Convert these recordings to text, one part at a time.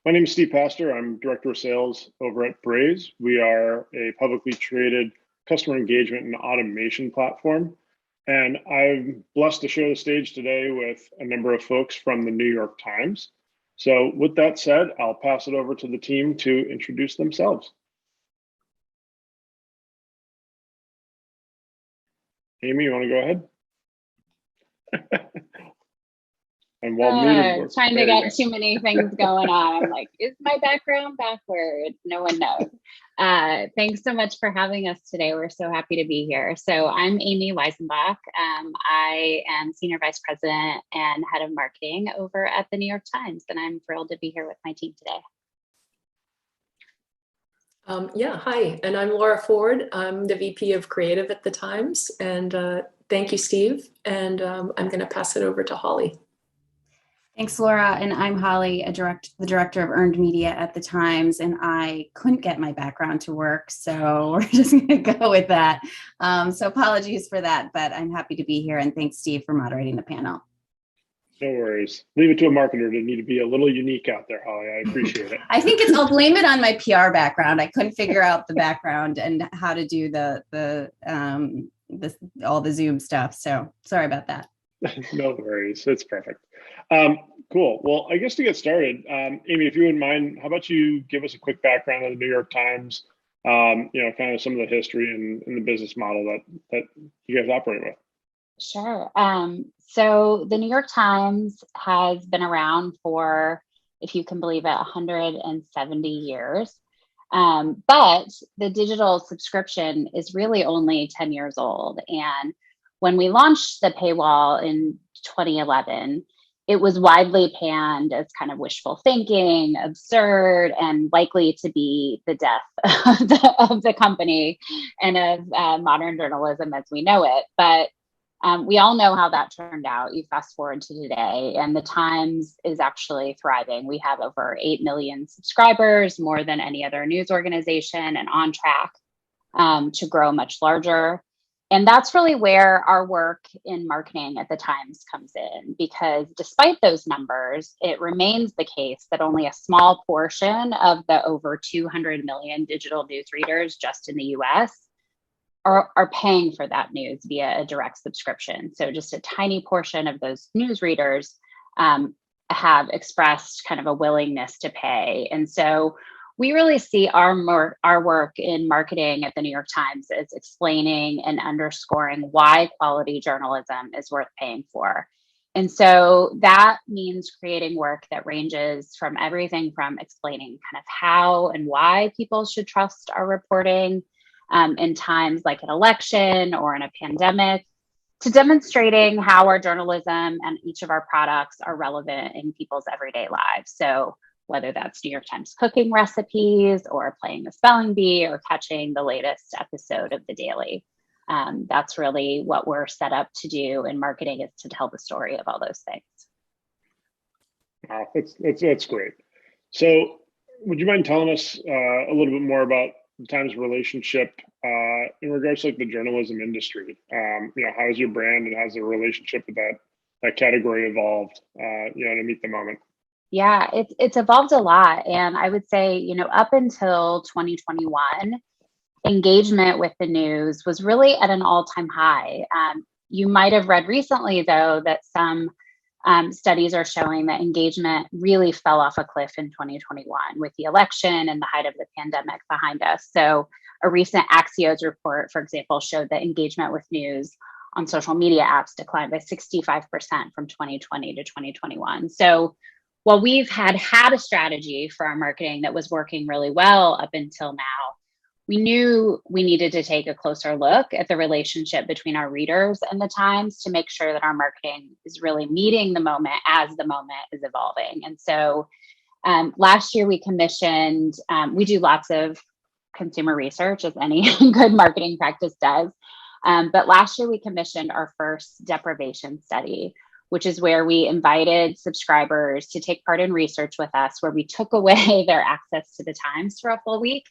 My name is Steve Pastor. I'm Director of Sales over at Braze. We are a publicly traded customer engagement and automation platform. And I'm blessed to share the stage today with a number of folks from the New York Times. So with that said, I'll pass it over to the team to introduce themselves. Amy, you want to go ahead? And while muted, trying to get too many things going on. I'm like, is my background backwards? No one knows. Thanks so much for having us today. We're so happy to be here. So I'm Amy Weisenbach. I am Senior Vice President and Head of Marketing over at the New York Times, and I'm thrilled to be here with my team today. Hi, and I'm Laura Forde. I'm the VP of Creative at the Times, and thank you, Steve. And I'm going to pass it over to Holly. Thanks, Laura. And I'm Holly, the Director of Earned Media at the Times, and I couldn't get my background to work, so we're just going to go with that. So apologies for that, but I'm happy to be here, and thanks, Steve, for moderating the panel. No worries. Leave it to a marketer to need to be a little unique out there, Holly. I appreciate it. I think I'll blame it on my PR background. I couldn't figure out the background and how to do all the Zoom stuff. So sorry about that. No worries. It's perfect. Cool. Well, I guess to get started, Amy, if you wouldn't mind, how about you give us a quick background of the New York Times, kind of some of the history and the business model that you guys operate with. Sure. So the New York Times has been around for, if you can believe it, 170 years. But the digital subscription is really only 10 years old. And when we launched the paywall in 2011, it was widely panned as kind of wishful thinking, absurd, and likely to be the death of the company and of modern journalism as we know it. But we all know how that turned out. You fast forward to today, and the Times is actually thriving. We have over 8 million subscribers, more than any other news organization, and on track to grow much larger. And that's really where our work in marketing at the Times comes in, because despite those numbers, it remains the case that only a small portion of the over 200 million digital news readers just in the US are paying for that news via a direct subscription. So just a tiny portion of those news readers have expressed kind of a willingness to pay. And so we really see our work in marketing at the New York Times as explaining and underscoring why quality journalism is worth paying for. And so that means creating work that ranges from everything from explaining kind of how and why people should trust our reporting in times like an election or in a pandemic, to demonstrating how our journalism and each of our products are relevant in people's everyday lives. So whether that's New York Times cooking recipes or playing the spelling bee or catching the latest episode of The Daily. That's really what we're set up to do in marketing, is to tell the story of all those things. Wow, that's great. So would you mind telling us a little bit more about the Times relationship in regards to like the journalism industry? How has your brand and how's the relationship with that category evolved, to meet the moment? Yeah, it's evolved a lot. And I would say, up until 2021, engagement with the news was really at an all-time high. You might have read recently, though, that some studies are showing that engagement really fell off a cliff in 2021 with the election and the height of the pandemic behind us. So a recent Axios report, for example, showed that engagement with news on social media apps declined by 65% from 2020 to 2021. So while we've had a strategy for our marketing that was working really well up until now, we knew we needed to take a closer look at the relationship between our readers and the Times to make sure that our marketing is really meeting the moment as the moment is evolving. And so last year we commissioned, we do lots of consumer research, as any good marketing practice does. But last year we commissioned our first deprivation study, which is where we invited subscribers to take part in research with us, where we took away their access to the Times for a full week.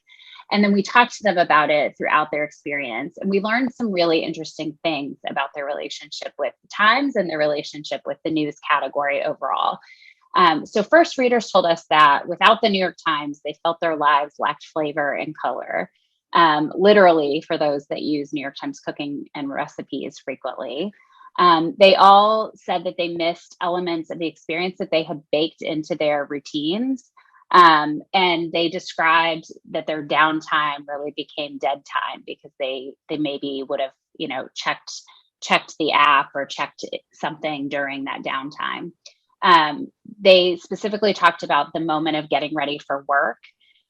And then we talked to them about it throughout their experience. And we learned some really interesting things about their relationship with the Times and their relationship with the news category overall. So first, readers told us that without the New York Times, they felt their lives lacked flavor and color. Literally, for those that use New York Times cooking and recipes frequently. They all said that they missed elements of the experience that they had baked into their routines. And they described that their downtime really became dead time because they maybe would have, checked the app or checked something during that downtime. They specifically talked about the moment of getting ready for work,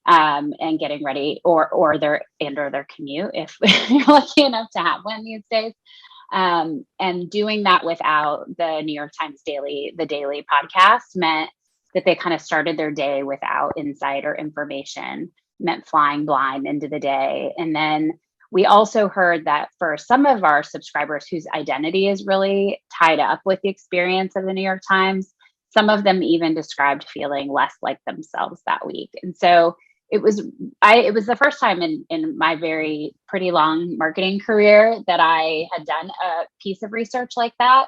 and getting ready or their commute if you're lucky enough to have one these days. And doing that without the New York Times daily podcast meant that they kind of started their day without insight or information, meant flying blind into the day. And then we also heard that for some of our subscribers whose identity is really tied up with the experience of the New York Times, some of them even described feeling less like themselves that week. And so it was the first time in my very pretty long marketing career that I had done a piece of research like that.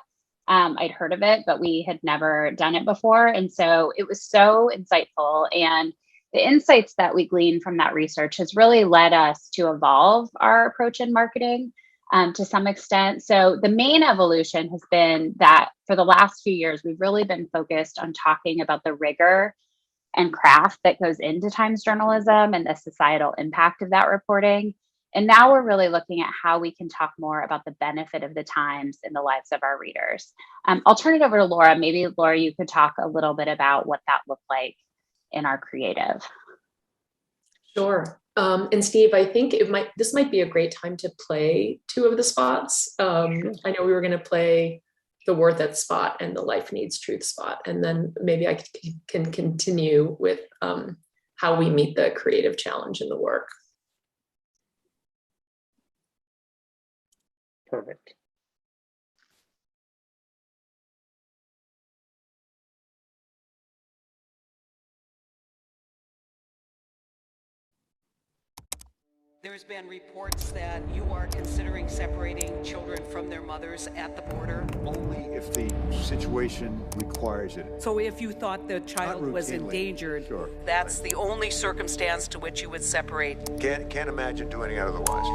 I'd heard of it, but we had never done it before. And so it was so insightful. And the insights that we gleaned from that research has really led us to evolve our approach in marketing to some extent. So the main evolution has been that for the last few years, we've really been focused on talking about the rigor and craft that goes into Times journalism and the societal impact of that reporting. And now we're really looking at how we can talk more about the benefit of the Times in the lives of our readers. I'll turn it over to Laura. Maybe, Laura, you could talk a little bit about what that looked like in our creative. Sure. And Steve, I think this might be a great time to play two of the spots. I know we were going to play the Worth It spot and the Life Needs Truth spot, and then maybe I can continue with how we meet the creative challenge in the work. Perfect. There's been reports that you are considering separating children from their mothers at the border. Only if the situation requires it. So if you thought the child was endangered, sure, that's the only circumstance to which you would separate. Can't imagine doing it otherwise.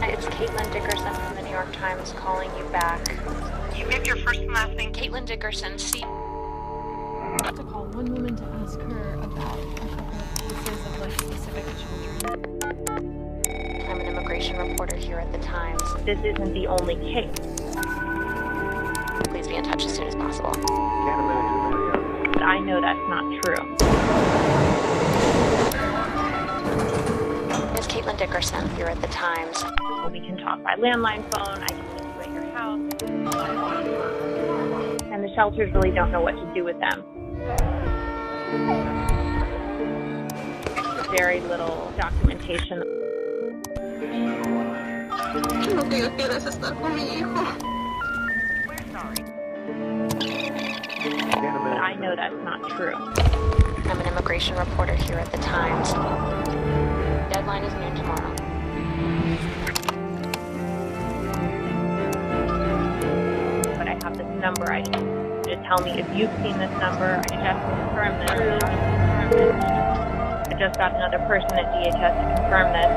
It's Caitlin Dickerson from the New York Times calling you back. You give your first and last name. Caitlin Dickerson, I have to call one woman to ask her about a couple of cases of like specific children. I'm an immigration reporter here at the Times. This isn't the only case. Please be in touch as soon as possible. Can't imagine. But I know that's not true. It's Caitlin Dickerson here at the Times. We can talk by landline phone. I can meet you at your house. And the shelters really don't know what to do with them. Very little documentation. We're sorry. But I know that's not true. I'm an immigration reporter here at the Times. Deadline is noon tomorrow. But I have this number. I need you to tell me if you've seen this number. I just confirm this. I just got another person at DHS to confirm this.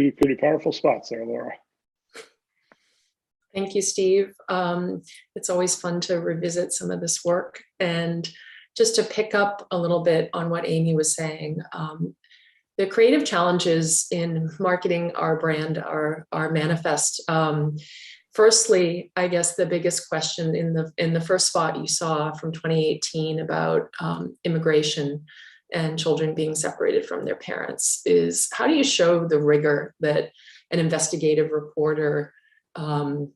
Two pretty powerful spots there, Laura. Thank you, Steve. It's always fun to revisit some of this work. And just to pick up a little bit on what Amy was saying, the creative challenges in marketing our brand are manifest. Firstly, I guess the biggest question in the first spot you saw from 2018 about immigration and children being separated from their parents is, how do you show the rigor that an investigative reporter, how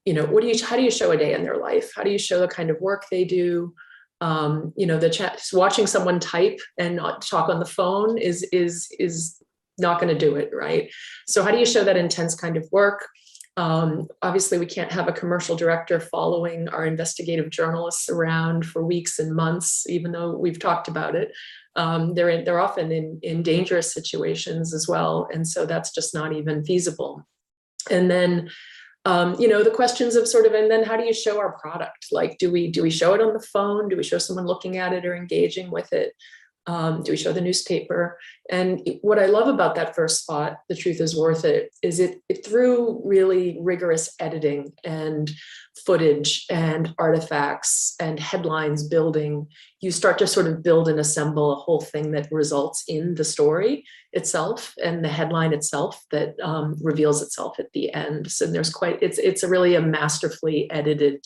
do you show a day in their life? How do you show the kind of work they do? Watching someone type and not talk on the phone is not going to do it, right? So how do you show that intense kind of work? Obviously, we can't have a commercial director following our investigative journalists around for weeks and months, even though we've talked about it. They're often in dangerous situations as well, and so that's just not even feasible. And then the questions of and then how do you show our product? Like, do we show it on the phone? Do we show someone looking at it or engaging with it? Do we show the newspaper? And what I love about that first spot, The Truth is Worth It, is it through really rigorous editing and footage and artifacts and headlines building, you start to sort of build and assemble a whole thing that results in the story itself and the headline itself that reveals itself at the end. So it's really a masterfully edited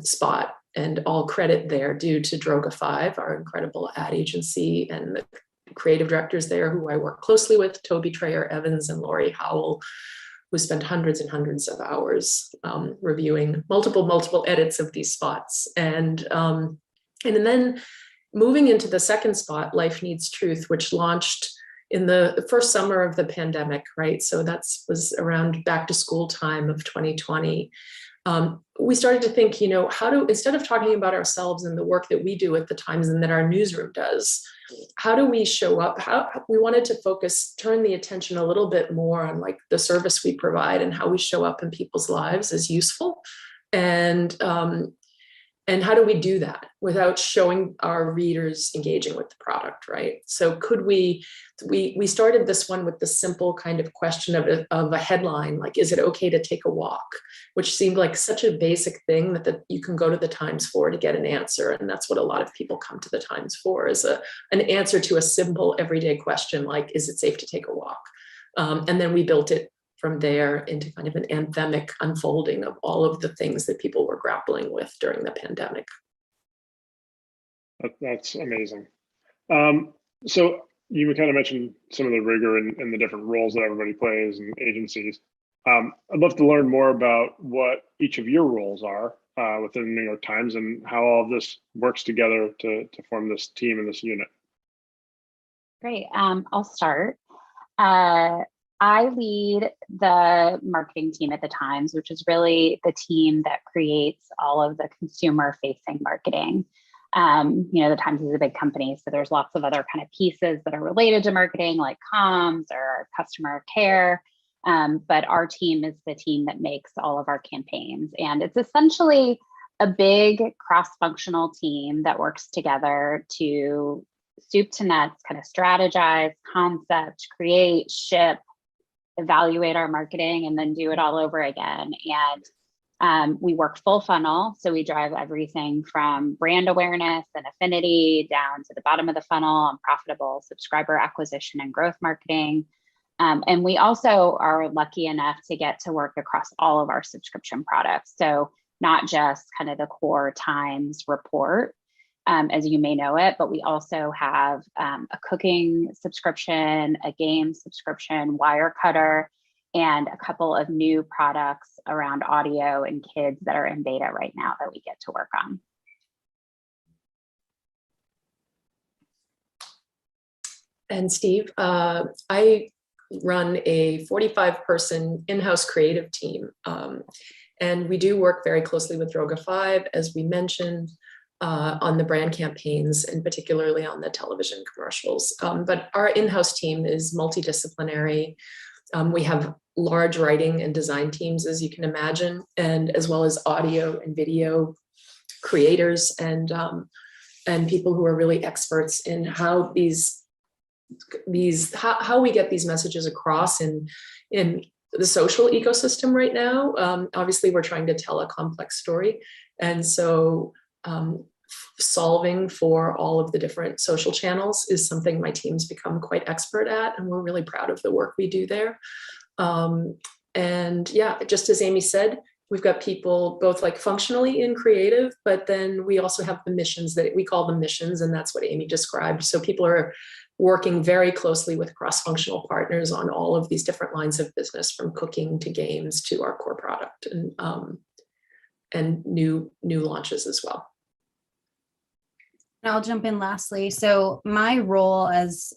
spot. And all credit there due to Droga 5, our incredible ad agency, and the creative directors there who I work closely with, Toby Trayer Evans and Lori Howell, who spent hundreds and hundreds of hours reviewing multiple edits of these spots. And then moving into the second spot, Life Needs Truth, which launched in the first summer of the pandemic, right? So was around back to school time of 2020. We started to think, instead of talking about ourselves and the work that we do at the Times and that our newsroom does, how do we show up? We wanted to turn the attention a little bit more on like the service we provide and how we show up in people's lives as useful. And how do we do that without showing our readers engaging with the product, right? So could we started this one with the simple kind of question of a headline, like, is it okay to take a walk? Which seemed like such a basic thing that you can go to the Times for to get an answer. And that's what a lot of people come to the Times for, is an answer to a simple everyday question, like, is it safe to take a walk? And then we built it from there into kind of an anthemic unfolding of all of the things that people were grappling with during the pandemic. That's amazing. So you kind of mentioned some of the rigor and the different roles that everybody plays in agencies. I'd love to learn more about what each of your roles are within the New York Times and how all of this works together to form this team and this unit. Great. I'll start. I lead the marketing team at the Times, which is really the team that creates all of the consumer-facing marketing. The Times is a big company, so there's lots of other kind of pieces that are related to marketing, like comms or customer care. But our team is the team that makes all of our campaigns. And it's essentially a big cross-functional team that works together to soup to nuts, kind of strategize, concept, create, ship, evaluate our marketing, and then do it all over again. And we work full funnel. So we drive everything from brand awareness and affinity down to the bottom of the funnel on profitable subscriber acquisition and growth marketing. And we also are lucky enough to get to work across all of our subscription products. So not just kind of the core Times report, as you may know it, but we also have a cooking subscription, a game subscription, Wirecutter, and a couple of new products around audio and kids that are in beta right now that we get to work on. And Steve, I run a 45-person in-house creative team. And we do work very closely with Droga 5, as we mentioned, on the brand campaigns and particularly on the television commercials. But our in-house team is multidisciplinary. We have large writing and design teams, as you can imagine, and as well as audio and video creators and people who are really experts in how these how we get these messages across in the social ecosystem right now. Obviously, we're trying to tell a complex story, and so solving for all of the different social channels is something my team's become quite expert at, and we're really proud of the work we do there. And yeah, just as Amy said, we've got people both like functionally in creative, but then we also have the missions that we call them missions, and that's what Amy described. So people are working very closely with cross-functional partners on all of these different lines of business, from cooking to games to our core product, and new launches as well. I'll jump in lastly. So my role as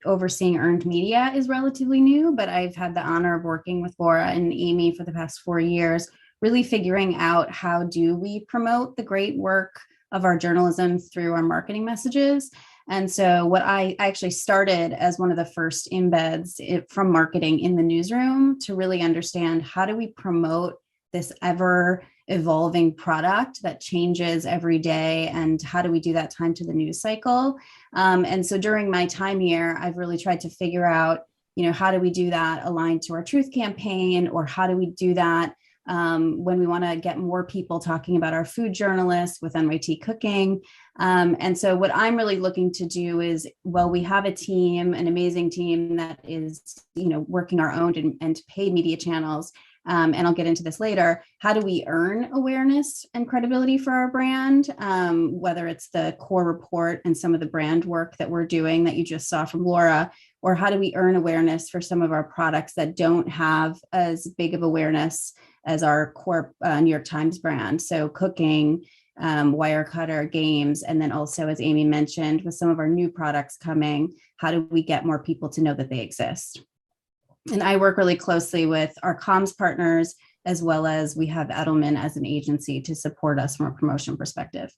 overseeing earned media is relatively new, but I've had the honor of working with Laura and Amy for the past 4 years, really figuring out how do we promote the great work of our journalism through our marketing messages. And so what I actually started as one of the first embeds from marketing in the newsroom to really understand how do we promote this ever evolving product that changes every day, and how do we do that time to the news cycle. And so during my time here, I've really tried to figure out, how do we do that aligned to our truth campaign, or how do we do that when we want to get more people talking about our food journalists with NYT cooking. And so what I'm really looking to do is, well, we have a team, an amazing team that is, working our own and paid media channels. And I'll get into this later. How do we earn awareness and credibility for our brand? Whether it's the core report and some of the brand work that we're doing that you just saw from Laura, or how do we earn awareness for some of our products that don't have as big of awareness as our core New York Times brand? So cooking, Wirecutter, games, and then also, as Amy mentioned, with some of our new products coming, how do we get more people to know that they exist? And I work really closely with our comms partners, as well as we have Edelman as an agency to support us from a promotion perspective.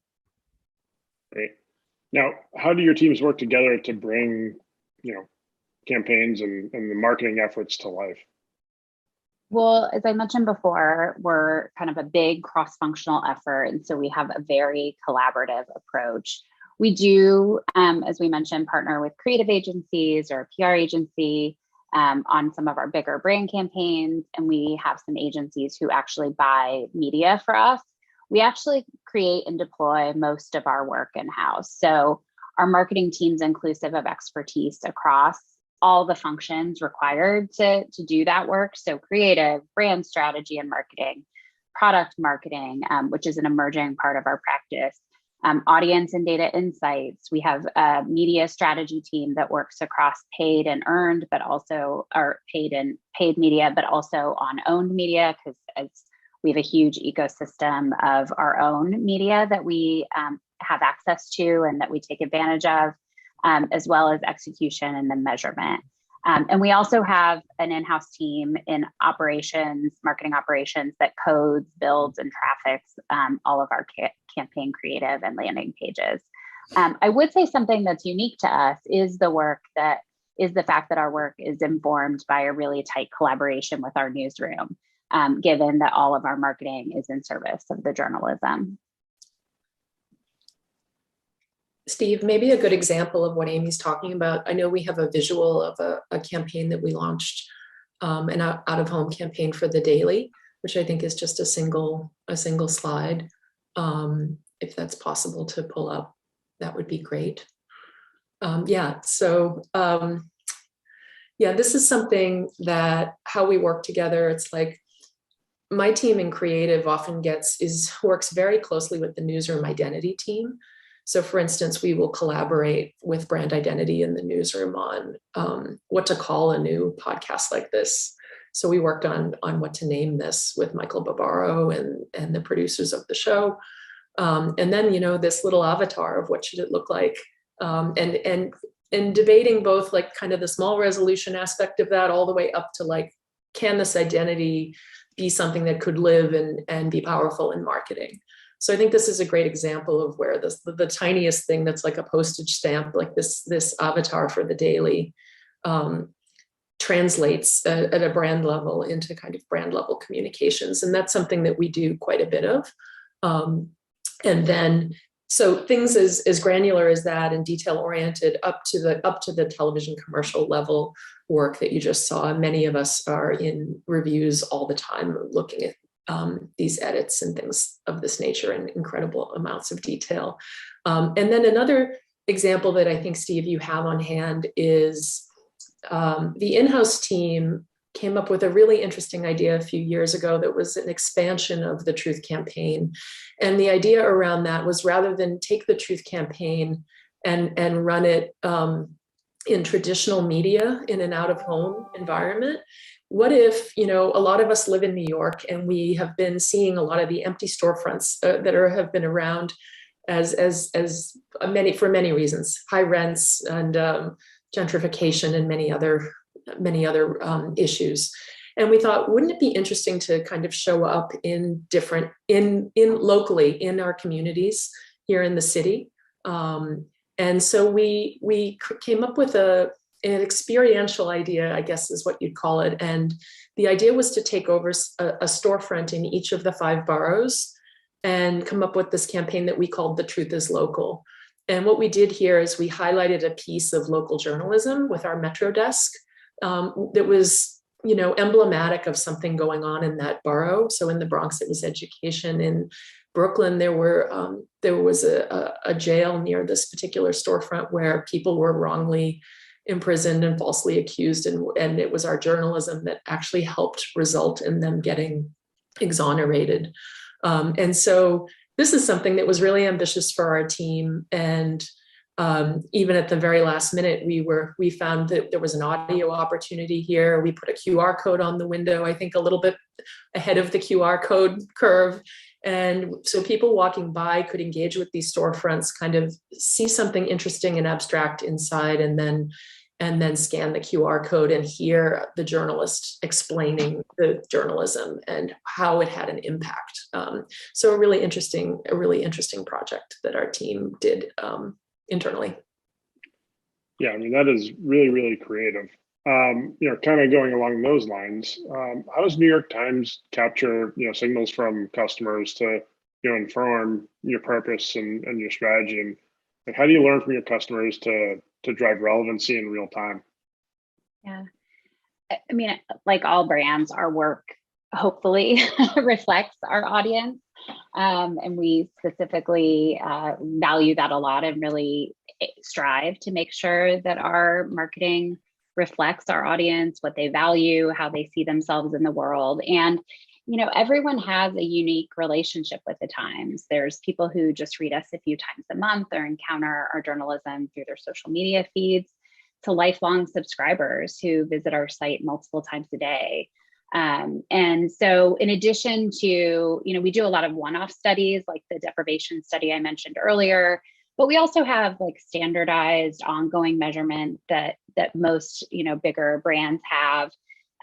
Great. Now, how do your teams work together to bring, campaigns and the marketing efforts to life? Well, as I mentioned before, we're kind of a big cross-functional effort, and so we have a very collaborative approach. We do, as we mentioned, partner with creative agencies or PR agency on some of our bigger brand campaigns, and we have some agencies who actually buy media for us. We actually create and deploy most of our work in-house. So our marketing team's inclusive of expertise across all the functions required to do that work. So creative, brand strategy and marketing, product marketing, which is an emerging part of our practice, audience and data insights. We have a media strategy team that works across paid and earned, but also paid media, but also on owned media, because as we have a huge ecosystem of our own media that we have access to and that we take advantage of, as well as execution and then measurement. And we also have an in-house team in operations, marketing operations, that codes, builds, and traffics all of our campaign creative and landing pages. I would say something that's unique to us is the fact that our work is informed by a really tight collaboration with our newsroom, given that all of our marketing is in service of the journalism. Steve, maybe a good example of what Amy's talking about. I know we have a visual of a campaign that we launched, an out-of-home campaign for the Daily, which I think is just a single slide. If that's possible to pull up, that would be great. This is something that how we work together. It's like my team in creative often works very closely with the newsroom identity team. So for instance, we will collaborate with brand identity in the newsroom on what to call a new podcast like this. So we worked on what to name this with Michael Barbaro and the producers of the show. And then, this little avatar of what should it look like, and debating both like kind of the small resolution aspect of that all the way up to like, can this identity be something that could live and be powerful in marketing? So I think this is a great example of where the tiniest thing that's like a postage stamp, like this avatar for the Daily, translates at a brand level into kind of brand level communications. And that's something that we do quite a bit of. And then So things as granular as that and detail oriented up to the television commercial level work that you just saw. Many of us are in reviews all the time, looking at these edits and things of this nature in incredible amounts of detail. And then another example that I think, Steve, you have on hand is the in-house team came up with a really interesting idea a few years ago that was an expansion of the Truth Campaign. And the idea around that was, rather than take the Truth Campaign and run it in traditional media in an out-of-home environment, what if, a lot of us live in New York and we have been seeing a lot of the empty storefronts that have been around as for many reasons, high rents and gentrification and many other issues. And we thought, wouldn't it be interesting to kind of show up in locally in our communities here in the city? And so we came up with an experiential idea, I guess is what you'd call it. And the idea was to take over a storefront in each of the 5 boroughs and come up with this campaign that we called The Truth is Local. And what we did here is we highlighted a piece of local journalism with our Metro desk that was, emblematic of something going on in that borough. So in the Bronx, it was education. In Brooklyn, there was a jail near this particular storefront where people were wrongly imprisoned and falsely accused, and it was our journalism that actually helped result in them getting exonerated. And so this is something that was really ambitious for our team. And even at the very last minute, we found that there was an audio opportunity here. We put a QR code on the window, I think a little bit ahead of the QR code curve. And so people walking by could engage with these storefronts, kind of see something interesting and abstract inside, and then scan the QR code and hear the journalist explaining the journalism and how it had an impact. So a really interesting project that our team did internally. Yeah, I mean, that is really, really creative. Kind of going along those lines, how does New York Times capture, signals from customers to, inform your purpose and your strategy? And how do you learn from your customers to drive relevancy in real time? Yeah. I mean, like all brands, our work hopefully reflects our audience. And we specifically value that a lot and really strive to make sure that our marketing reflects our audience, what they value, how they see themselves in the world. And, everyone has a unique relationship with the Times. There's people who just read us a few times a month or encounter our journalism through their social media feeds, to lifelong subscribers who visit our site multiple times a day. And so in addition to, we do a lot of one-off studies like the deprivation study I mentioned earlier, but we also have like standardized ongoing measurement that most, bigger brands have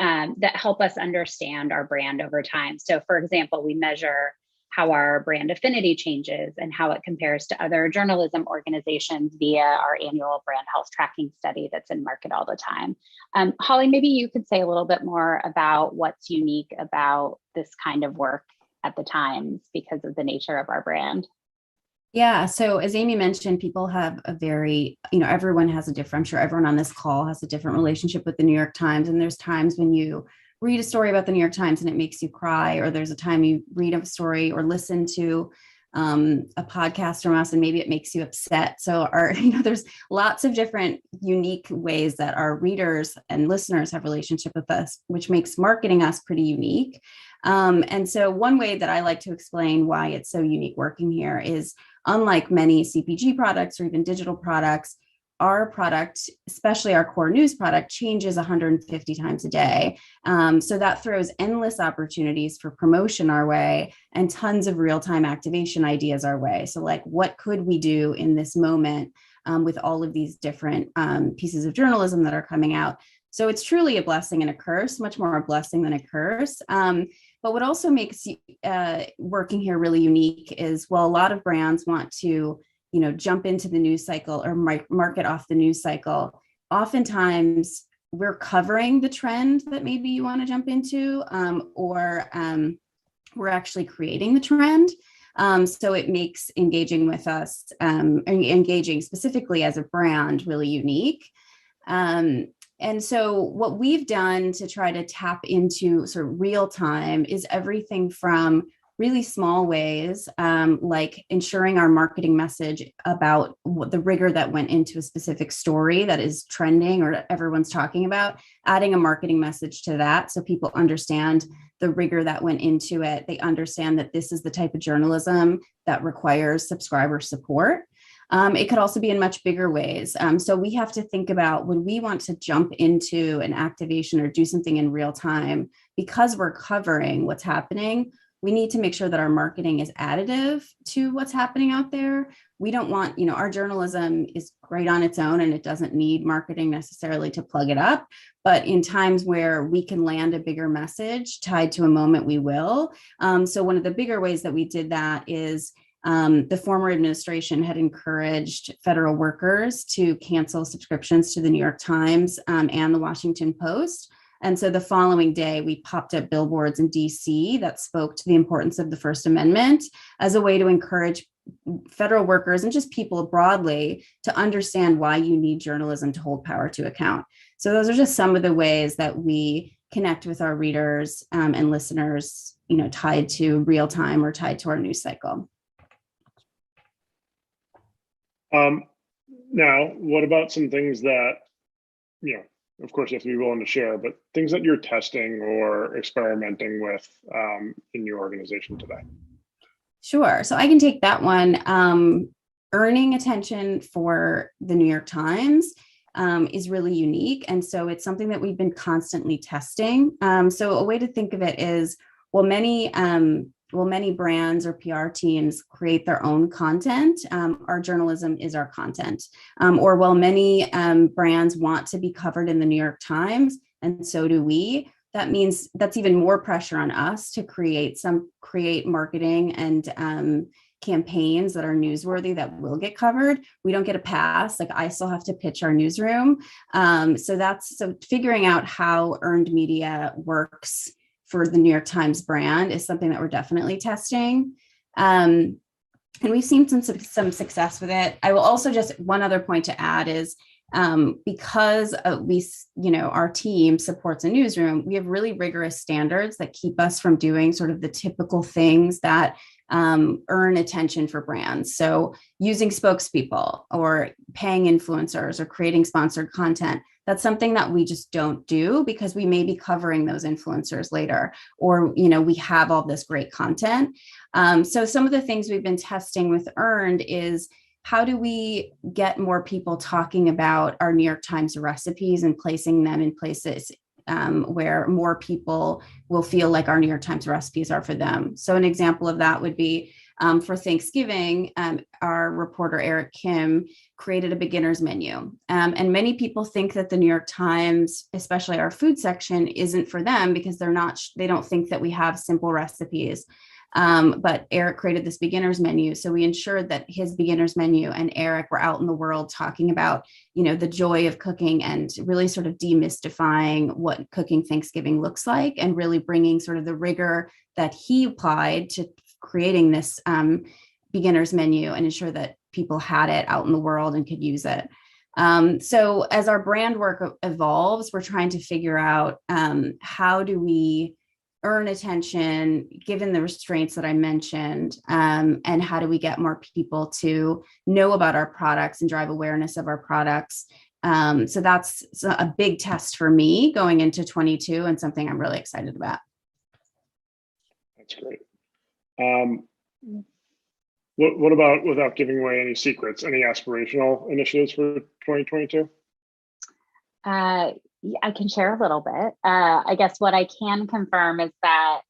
that help us understand our brand over time. So for example, we measure how our brand affinity changes and how it compares to other journalism organizations via our annual brand health tracking study that's in market all the time. Holly, maybe you could say a little bit more about what's unique about this kind of work at the Times because of the nature of our brand. Yeah. So as Amy mentioned, people have a very, everyone has a different, I'm sure everyone on this call has a different relationship with the New York Times. And there's times when you read a story about the New York Times and it makes you cry, or there's a time you read a story or listen to a podcast from us and maybe it makes you upset. So there's lots of different unique ways that our readers and listeners have relationship with us, which makes marketing us pretty unique. And so one way that I like to explain why it's so unique working here is, unlike many CPG products or even digital products, our product, especially our core news product, changes 150 times a day. So that throws endless opportunities for promotion our way and tons of real-time activation ideas our way. So like, what could we do in this moment with all of these different pieces of journalism that are coming out? So it's truly a blessing and a curse, much more a blessing than a curse. But what also makes working here really unique is, well, a lot of brands want to, jump into the news cycle or market off the news cycle. Oftentimes we're covering the trend that maybe you want to jump into, or we're actually creating the trend. So it makes engaging with us, engaging specifically as a brand, really unique. And so what we've done to try to tap into sort of real time is everything from really small ways, like ensuring our marketing message about what the rigor that went into a specific story that is trending or everyone's talking about, adding a marketing message to that so people understand the rigor that went into it. They understand that this is the type of journalism that requires subscriber support. It could also be in much bigger ways. So we have to think about when we want to jump into an activation or do something in real time, because we're covering what's happening, we need to make sure that our marketing is additive to what's happening out there. We don't want, our journalism is great on its own and it doesn't need marketing necessarily to plug it up. But in times where we can land a bigger message tied to a moment, we will. So one of the bigger ways that we did that is the former administration had encouraged federal workers to cancel subscriptions to the New York Times and the Washington Post. And so the following day, we popped up billboards in DC that spoke to the importance of the First Amendment as a way to encourage federal workers and just people broadly to understand why you need journalism to hold power to account. So those are just some of the ways that we connect with our readers and listeners, tied to real time or tied to our news cycle. Now, what about some things that, of course, you have to be willing to share, but things that you're testing or experimenting with in your organization today? Sure. So I can take that one. Earning attention for the New York Times is really unique. And so it's something that we've been constantly testing. So a way to think of it is, many brands or PR teams create their own content. Our journalism is our content. Or while many brands want to be covered in the New York Times, and so do we, that means that's even more pressure on us to create marketing and campaigns that are newsworthy that will get covered. We don't get a pass. Like, I still have to pitch our newsroom. So figuring out how earned media works for the New York Times brand is something that we're definitely testing. And we've seen some success with it. I will also just, one other point to add is because our team supports a newsroom, we have really rigorous standards that keep us from doing sort of the typical things that earn attention for brands. So using spokespeople or paying influencers or creating sponsored content, that's something that we just don't do because we may be covering those influencers later, or, we have all this great content. So some of the things we've been testing with Earned is, how do we get more people talking about our New York Times recipes and placing them in places where more people will feel like our New York Times recipes are for them? So an example of that would be for Thanksgiving, our reporter Eric Kim created a beginner's menu. And many people think that the New York Times, especially our food section, isn't for them because they don't think that we have simple recipes. But Eric created this beginner's menu. So we ensured that his beginner's menu and Eric were out in the world talking about, the joy of cooking and really sort of demystifying what cooking Thanksgiving looks like, and really bringing sort of the rigor that he applied to creating this beginner's menu and ensure that people had it out in the world and could use it. So as our brand work evolves, we're trying to figure out how do we earn attention given the restraints that I mentioned, and how do we get more people to know about our products and drive awareness of our products. So that's a big test for me going into 22 and something I'm really excited about. That's great. What about, without giving away any secrets, any aspirational initiatives for 2022? I can share a little bit. I guess what I can confirm is that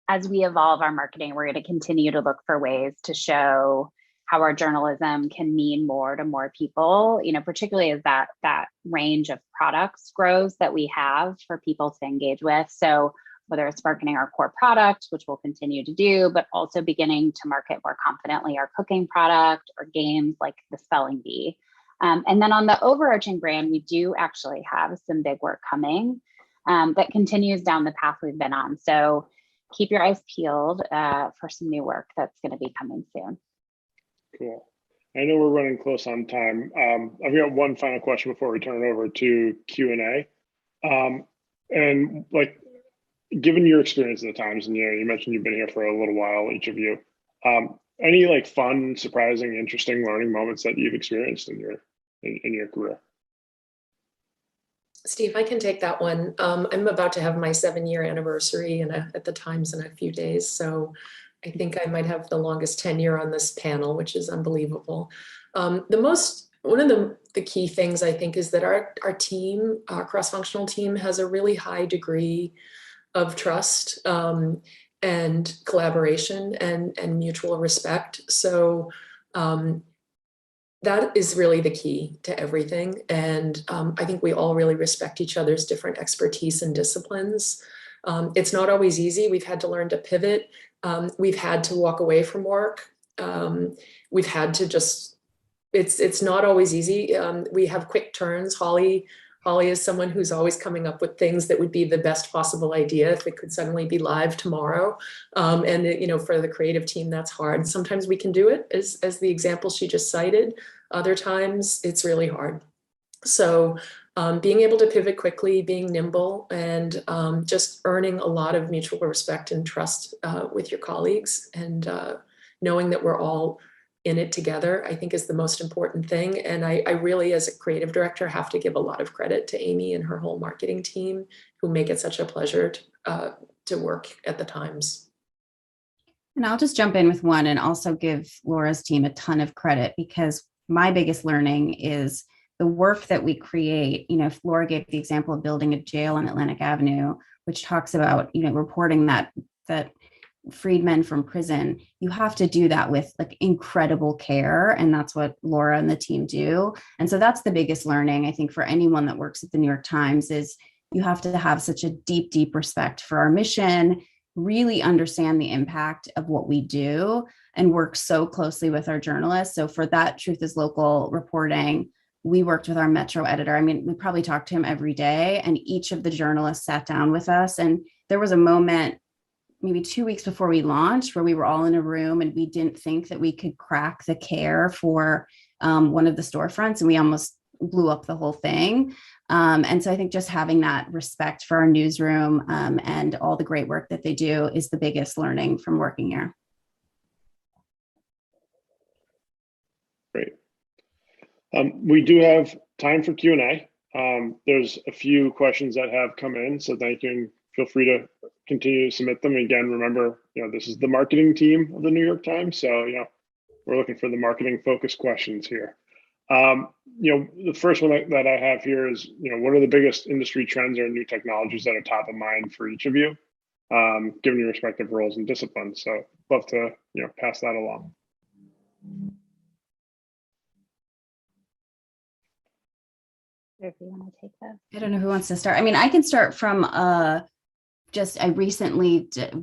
as we evolve our marketing, we're going to continue to look for ways to show how our journalism can mean more to more people, particularly as that range of products grows that we have for people to engage with. So whether it's marketing our core product, which we'll continue to do, but also beginning to market more confidently our cooking product or games like the Spelling Bee. And then on the overarching brand, we do actually have some big work coming that continues down the path we've been on. So keep your eyes peeled for some new work that's going to be coming soon. Cool. I know we're running close on time. I've got one final question before we turn it over to Q&A. And like, given your experience at the Times, and you mentioned you've been here for a little while, each of you, any like fun, surprising, interesting learning moments that you've experienced in your career? Steve, I can take that one. I'm about to have my 7-year anniversary at the Times in a few days. So I think I might have the longest tenure on this panel, which is unbelievable. One of the key things I think is that our team, our cross-functional team, has a really high degree of trust and collaboration and mutual respect. So that is really the key to everything. And I think we all really respect each other's different expertise and disciplines. It's not always easy. We've had to learn to pivot. We've had to walk away from work. We've had to just, it's not always easy. We have quick turns. Holly is someone who's always coming up with things that would be the best possible idea if it could suddenly be live tomorrow. And for the creative team, that's hard. Sometimes we can do it, as the example she just cited. Other times it's really hard. So being able to pivot quickly, being nimble, and just earning a lot of mutual respect and trust with your colleagues, and knowing that we're all in it together, I think is the most important thing. And I really, as a creative director, have to give a lot of credit to Amy and her whole marketing team, who make it such a pleasure to work at the Times. And I'll just jump in with one and also give Laura's team a ton of credit, because my biggest learning is the work that we create. If Laura gave the example of building a jail on Atlantic Avenue, which talks about, reporting that freed men from prison, you have to do that with like incredible care. And that's what Laura and the team do. And so that's the biggest learning, I think, for anyone that works at the New York Times, is you have to have such a deep, deep respect for our mission, really understand the impact of what we do, and work so closely with our journalists. So for that Truth is Local reporting, we worked with our Metro editor. I mean, we probably talked to him every day, and each of the journalists sat down with us. And there was a moment maybe 2 weeks before we launched where we were all in a room and we didn't think that we could crack the care for one of the storefronts, and we almost blew up the whole thing. And so I think just having that respect for our newsroom and all the great work that they do is the biggest learning from working here. Great. We do have time for Q&A. There's a few questions that have come in, so thank you, and feel free to continue to submit them. Again, remember, this is the marketing team of the New York Times, so we're looking for the marketing focused questions here. The first one that I have here is, what are the biggest industry trends or new technologies that are top of mind for each of you, given your respective roles and disciplines? So love to, pass that along. If you want to take that. I don't know who wants to start. I mean, I can start from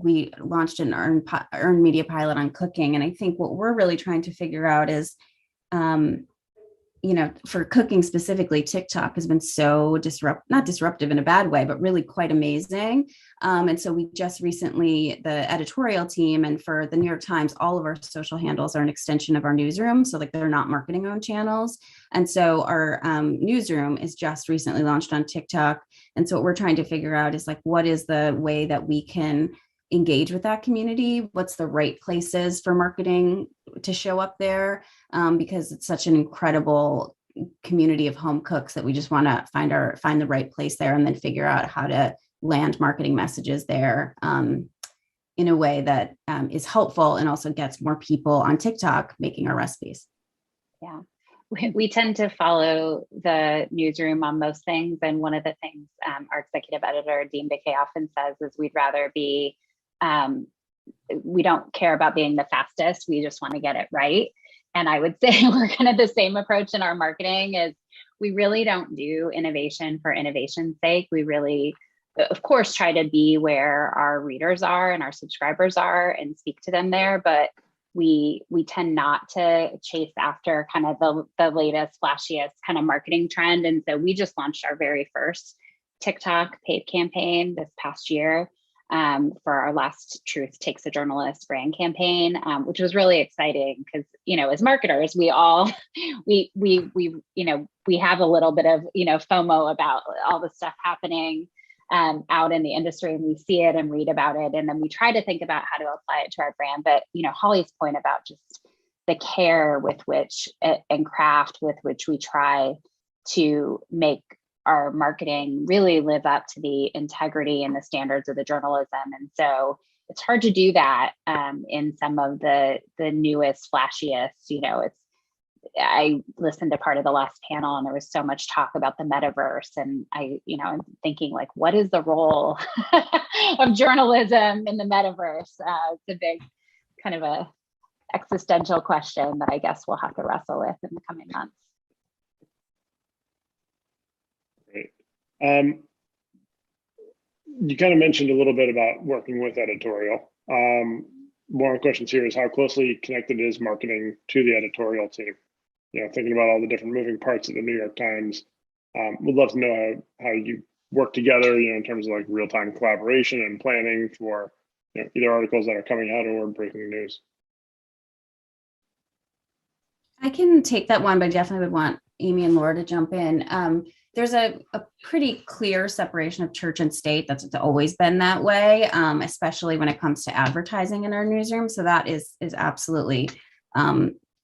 we launched an earned media pilot on cooking. And I think what we're really trying to figure out is, for cooking specifically, TikTok has been so not disruptive in a bad way, but really quite amazing. And so we just recently, the editorial team, and for the New York Times, all of our social handles are an extension of our newsroom. So like they're not marketing owned channels. And so our newsroom is just recently launched on TikTok. And so what we're trying to figure out is like, what is the way that we can engage with that community? What's the right places for marketing to show up there? Because it's such an incredible community of home cooks that we just want to find the right place there, and then figure out how to land marketing messages there in a way that is helpful and also gets more people on TikTok making our recipes. Yeah. We tend to follow the newsroom on most things. And one of the things our executive editor, Dean Bickey, often says is we'd rather be, we don't care about being the fastest. We just want to get it right. And I would say we're kind of the same approach in our marketing. Is we really don't do innovation for innovation's sake. We really, of course, try to be where our readers are and our subscribers are and speak to them there. But we tend not to chase after kind of the latest, flashiest kind of marketing trend. And so we just launched our very first TikTok paid campaign this past year. for our last Truth Takes a Journalist brand campaign, which was really exciting because, as marketers, we all, we have a little bit of, FOMO about all the stuff happening out in the industry, and we see it and read about it. And then we try to think about how to apply it to our brand. But, Holly's point about just the care with which and craft with which we try to make our marketing really live up to the integrity and the standards of the journalism. And so it's hard to do that in some of the newest, flashiest, I listened to part of the last panel and there was so much talk about the metaverse. And I'm thinking like, what is the role of journalism in the metaverse? It's a big kind of a existential question that I guess we'll have to wrestle with in the coming months. Great. You kind of mentioned a little bit about working with editorial. One of the questions here is how closely connected is marketing to the editorial team? Thinking about all the different moving parts of the New York Times, would love to know how you work together, in terms of like real-time collaboration and planning for either articles that are coming out or breaking news. I can take that one, but I definitely would want Amy and Laura to jump in. There's a pretty clear separation of church and state. That's always been that way, especially when it comes to advertising in our newsroom. So that is absolutely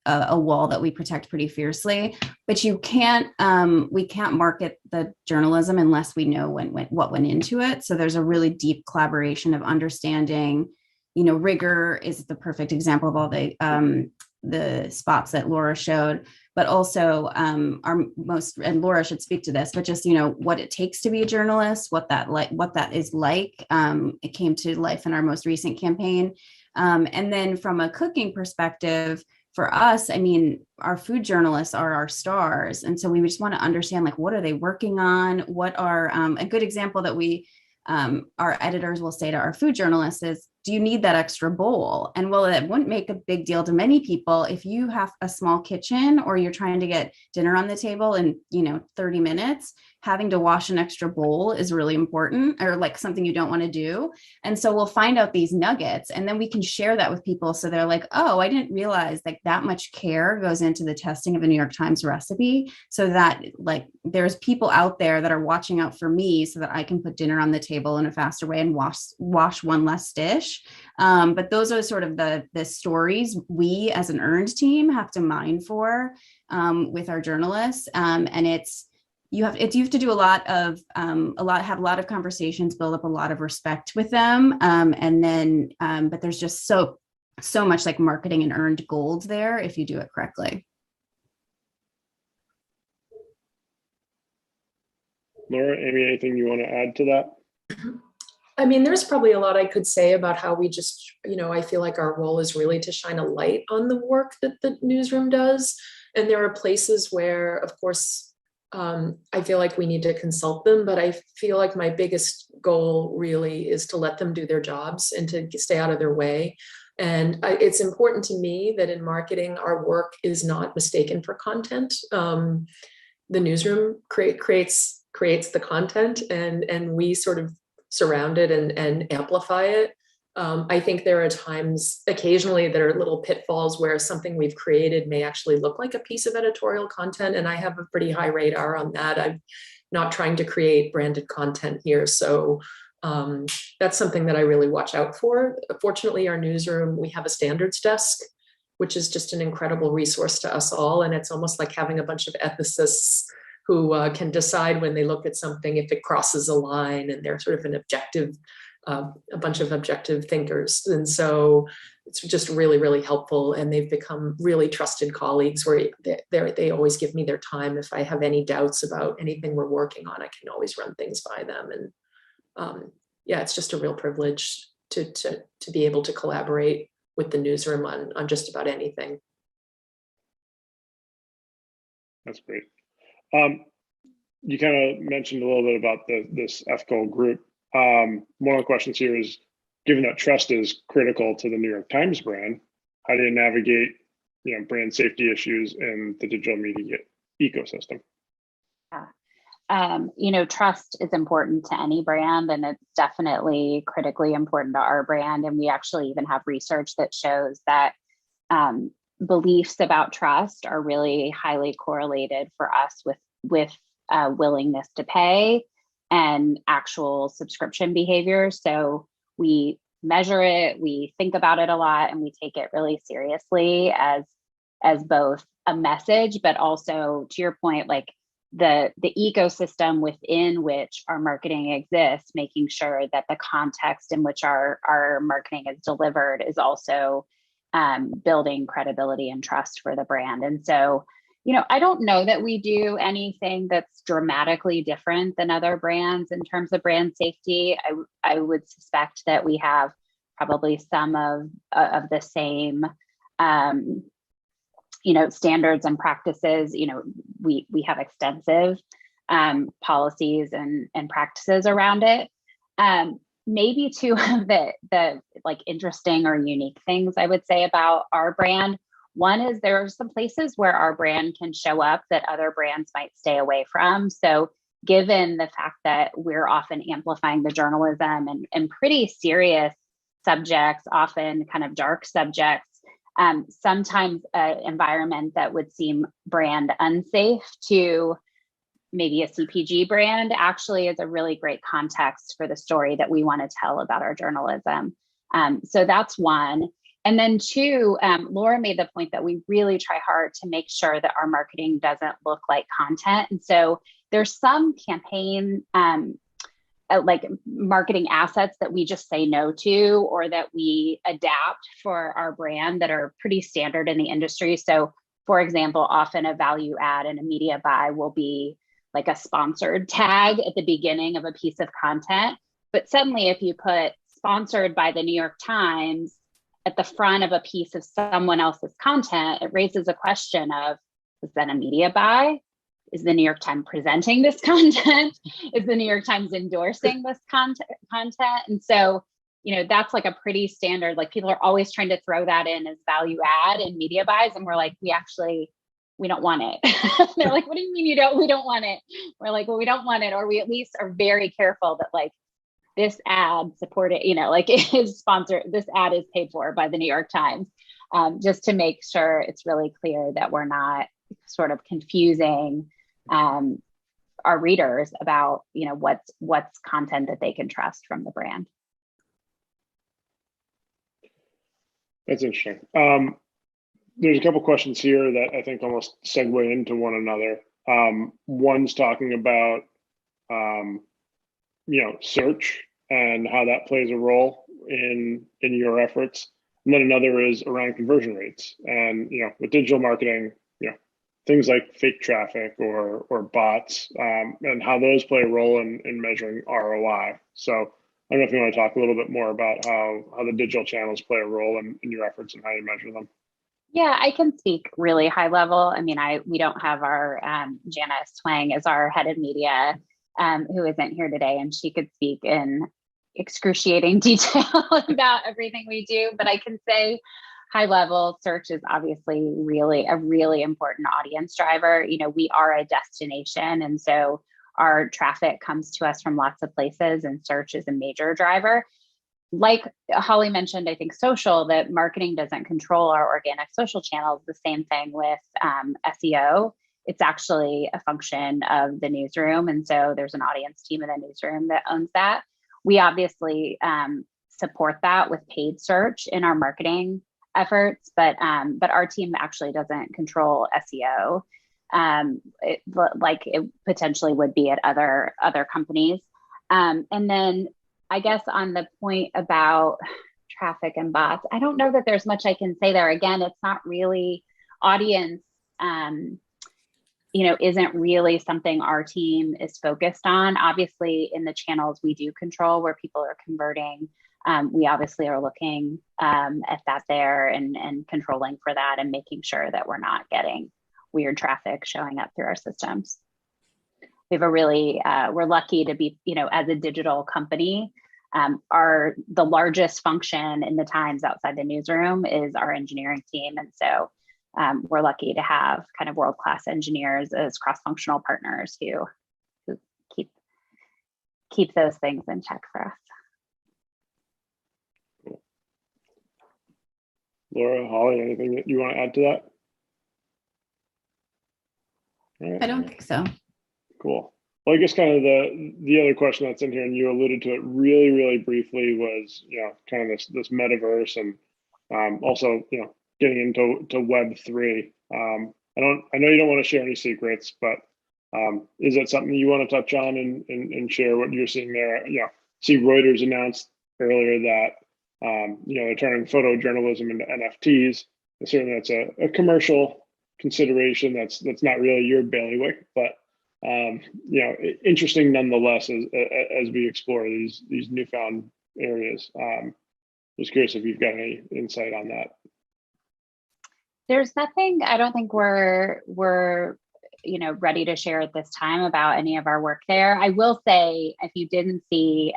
a wall that we protect pretty fiercely. But we can't market the journalism unless we know what went into it. So there's a really deep collaboration of understanding. Rigor is the perfect example of all the spots that Laura showed, but also and Laura should speak to this, but just, what it takes to be a journalist, what that is like. It came to life in our most recent campaign. And then from a cooking perspective, for us, our food journalists are our stars. And so we just want to understand, like, what are they working on? What are a good example that our editors will say to our food journalists is, do you need that extra bowl? And well, it wouldn't make a big deal to many people if you have a small kitchen or you're trying to get dinner on the table in 30 minutes. Having to wash an extra bowl is really important, or like something you don't want to do. And so we'll find out these nuggets and then we can share that with people. So they're like, oh, I didn't realize that much care goes into the testing of a New York Times recipe, so that like there's people out there that are watching out for me so that I can put dinner on the table in a faster way and wash one less dish. But those are sort of the stories we as an earned team have to mine for with our journalists. And you have to do have a lot of conversations, build up a lot of respect with them. And then, but there's just so much like marketing and earned gold there if you do it correctly. Laura, Amy, anything you want to add to that? There's probably a lot I could say about how we just, I feel like our role is really to shine a light on the work that the newsroom does. And there are places where, of course, I feel like we need to consult them, but I feel like my biggest goal really is to let them do their jobs and to stay out of their way. And it's important to me that in marketing, our work is not mistaken for content. The newsroom creates the content, and we sort of surround it and amplify it. I think there are times occasionally there are little pitfalls where something we've created may actually look like a piece of editorial content. And I have a pretty high radar on that. I'm not trying to create branded content here. So that's something that I really watch out for. Fortunately, our newsroom, we have a standards desk, which is just an incredible resource to us all. And it's almost like having a bunch of ethicists who can decide when they look at something if it crosses a line, and they're sort of a bunch of objective thinkers. And so it's just really, really helpful. And they've become really trusted colleagues where they always give me their time. If I have any doubts about anything we're working on, I can always run things by them. And it's just a real privilege to be able to collaborate with the newsroom on just about anything. That's great. You kind of mentioned a little bit about this ethical group. One of the questions here is, given that trust is critical to the New York Times brand, how do you navigate, brand safety issues in the digital media ecosystem? Trust is important to any brand, and it's definitely critically important to our brand. And we actually even have research that shows that beliefs about trust are really highly correlated for us with willingness to pay and actual subscription behavior. So we measure it, we think about it a lot, and we take it really seriously as both a message, but also, to your point, like the ecosystem within which our marketing exists, making sure that the context in which our marketing is delivered is also building credibility and trust for the brand. And so, I don't know that we do anything that's dramatically different than other brands in terms of brand safety. I would suspect that we have probably some of the same standards and practices. We have extensive policies and practices around it. Maybe two of the like interesting or unique things I would say about our brand. One is there are some places where our brand can show up that other brands might stay away from. So given the fact that we're often amplifying the journalism and pretty serious subjects, often kind of dark subjects, sometimes an environment that would seem brand unsafe to maybe a CPG brand actually is a really great context for the story that we want to tell about our journalism. So that's one. And then two, Laura made the point that we really try hard to make sure that our marketing doesn't look like content. And so there's some campaign like marketing assets that we just say no to, or that we adapt for our brand that are pretty standard in the industry. So for example, often a value add and a media buy will be like a sponsored tag at the beginning of a piece of content. But suddenly if you put sponsored by the New York Times at the front of a piece of someone else's content, it raises a question of, is that a media buy? Is the New York Times presenting this content? Is the New York Times endorsing this content? And so, that's like a pretty standard, like people are always trying to throw that in as value add and media buys. And we're like, we don't want it. They're like, what do you mean we don't want it? We're like, well, we don't want it. Or we at least are very careful that like this ad supported, like it is sponsored, this ad is paid for by the New York Times, just to make sure it's really clear that we're not sort of confusing our readers about, what's content that they can trust from the brand. That's interesting. There's a couple questions here that I think almost segue into one another. One's talking about, search and how that plays a role in your efforts. And then another is around conversion rates. And, with digital marketing, things like fake traffic or bots, and how those play a role in measuring ROI. So I don't know if you want to talk a little bit more about how the digital channels play a role in your efforts and how you measure them. Yeah, I can speak really high level. I mean, we don't have our Janice Twang as our head of media, who isn't here today, and she could speak in excruciating detail about everything we do. But I can say high level, search is obviously a really important audience driver. We are a destination, and so our traffic comes to us from lots of places, and search is a major driver. Like Holly mentioned, I think social, that marketing doesn't control our organic social channels. The same thing with SEO. It's actually a function of the newsroom. And so there's an audience team in the newsroom that owns that. We obviously support that with paid search in our marketing efforts, but our team actually doesn't control SEO like it potentially would be at other companies. And then I guess on the point about traffic and bots, I don't know that there's much I can say there. Again, it's not really audience, isn't really something our team is focused on. Obviously, in the channels we do control where people are converting, we obviously are looking at that there and controlling for that and making sure that we're not getting weird traffic showing up through our systems. We have a really, we're lucky to be, as a digital company, the largest function in the Times outside the newsroom is our engineering team. And so we're lucky to have kind of world-class engineers as cross-functional partners who keep those things in check for us. Laura, Holly, anything that you want to add to that? All right. I don't think so. Cool. Well, I guess kind of the other question that's in here, and you alluded to it really, really briefly, was kind of this metaverse, and also getting into Web3. I know you don't want to share any secrets, but is that something you want to touch on and share what you're seeing there? See, Reuters announced earlier that they're turning photojournalism into NFTs. And certainly that's a commercial consideration that's not really your bailiwick, but interesting nonetheless as we explore these newfound areas. Just curious if you've got any insight on that. There's nothing, I don't think we're ready to share at this time about any of our work there. I will say, if you didn't see,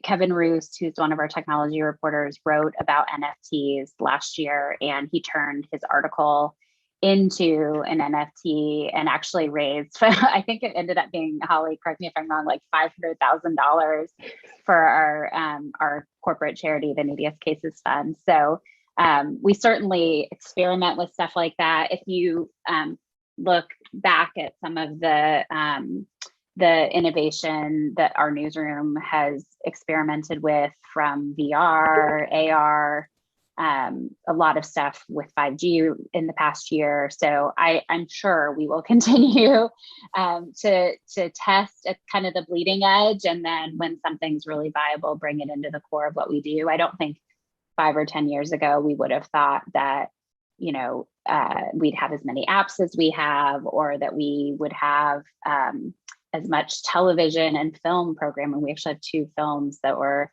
Kevin Roos, who's one of our technology reporters, wrote about NFTs last year, and he turned his article into an NFT and actually raised, I think it ended up being, Holly, correct me if I'm wrong, like $500,000 for our corporate charity, the Neediest Cases Fund. So we certainly experiment with stuff like that. If you look back at some of the innovation that our newsroom has experimented with, from VR, AR, a lot of stuff with 5G in the past year. So I'm sure we will continue to test at kind of the bleeding edge. And then when something's really viable, bring it into the core of what we do. I don't think 5 or 10 years ago, we would have thought that, we'd have as many apps as we have, or that we would have as much television and film programming. We actually have 2 films that were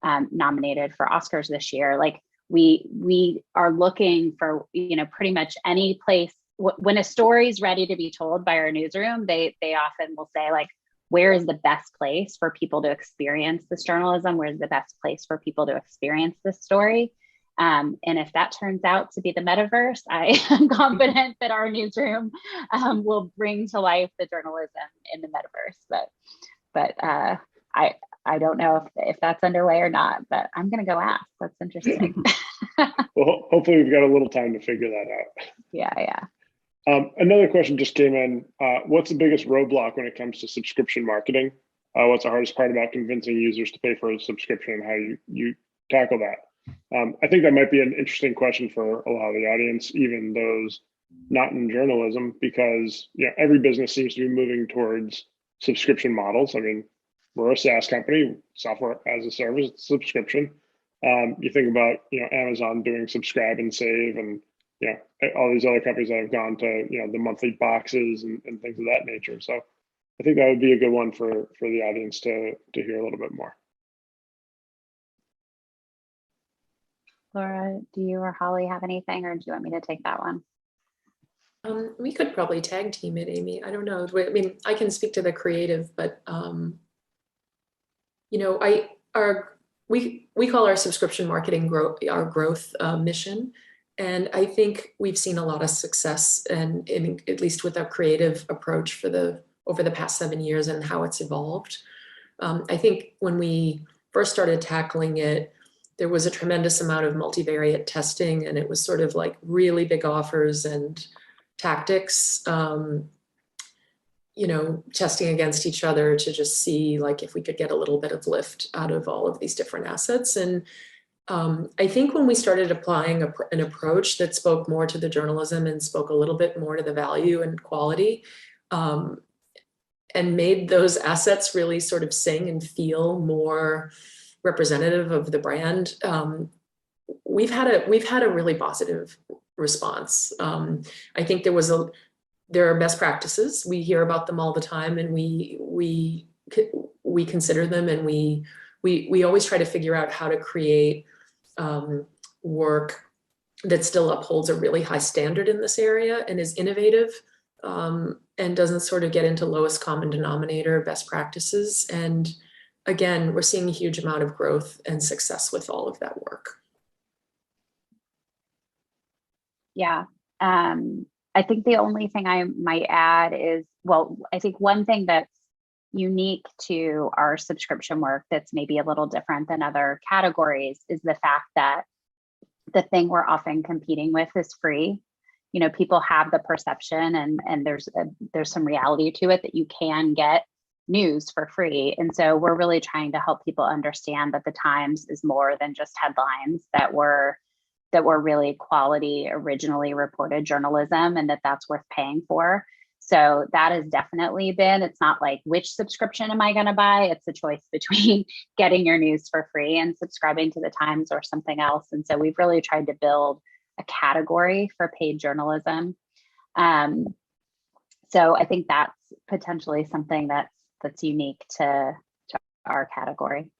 nominated for Oscars this year. Like, we are looking for, pretty much any place. When a story is ready to be told by our newsroom, they often will say, like, where is the best place for people to experience this journalism? Where's the best place for people to experience this story? And if that turns out to be the metaverse, I am confident that our newsroom will bring to life the journalism in the metaverse. But I don't know if that's underway or not, but I'm going to go ask. That's interesting. Well, hopefully we've got a little time to figure that out. Yeah. Another question just came in. What's the biggest roadblock when it comes to subscription marketing? What's the hardest part about convincing users to pay for a subscription, and how you tackle that? I think that might be an interesting question for a lot of the audience, even those not in journalism, because every business seems to be moving towards subscription models. I mean, we're a SaaS company, software as a service, subscription. You think about Amazon doing subscribe and save, and all these other companies that have gone to the monthly boxes and things of that nature. So I think that would be a good one for the audience to hear a little bit more. Laura, do you or Holly have anything, or do you want me to take that one? We could probably tag team it, Amy. I don't know. I mean, I can speak to the creative, but we call our subscription marketing our growth mission, and I think we've seen a lot of success, and at least with our creative approach over the past 7 years and how it's evolved. I think when we first started tackling it, there was a tremendous amount of multivariate testing, and it was sort of like really big offers and tactics, testing against each other to just see like if we could get a little bit of lift out of all of these different assets. And I think when we started applying an approach that spoke more to the journalism and spoke a little bit more to the value and quality, and made those assets really sort of sing and feel more representative of the brand, we've had a really positive response. I think there are best practices. We hear about them all the time, and we consider them, and we always try to figure out how to create work that still upholds a really high standard in this area and is innovative, and doesn't sort of get into lowest common denominator best practices. And again, we're seeing a huge amount of growth and success with all of that work. Yeah. I think the only thing I might add is, well, I think one thing that's unique to our subscription work that's maybe a little different than other categories is the fact that the thing we're often competing with is free. You know, people have the perception, and there's some reality to it, that you can get news for free. And so we're really trying to help people understand that the Times is more than just headlines, that we're really quality, originally reported journalism, and that's worth paying for. So that has definitely been, it's not like which subscription am I going to buy? It's a choice between getting your news for free and subscribing to the Times or something else. And so we've really tried to build a category for paid journalism. So I think that's potentially something that's unique to our category.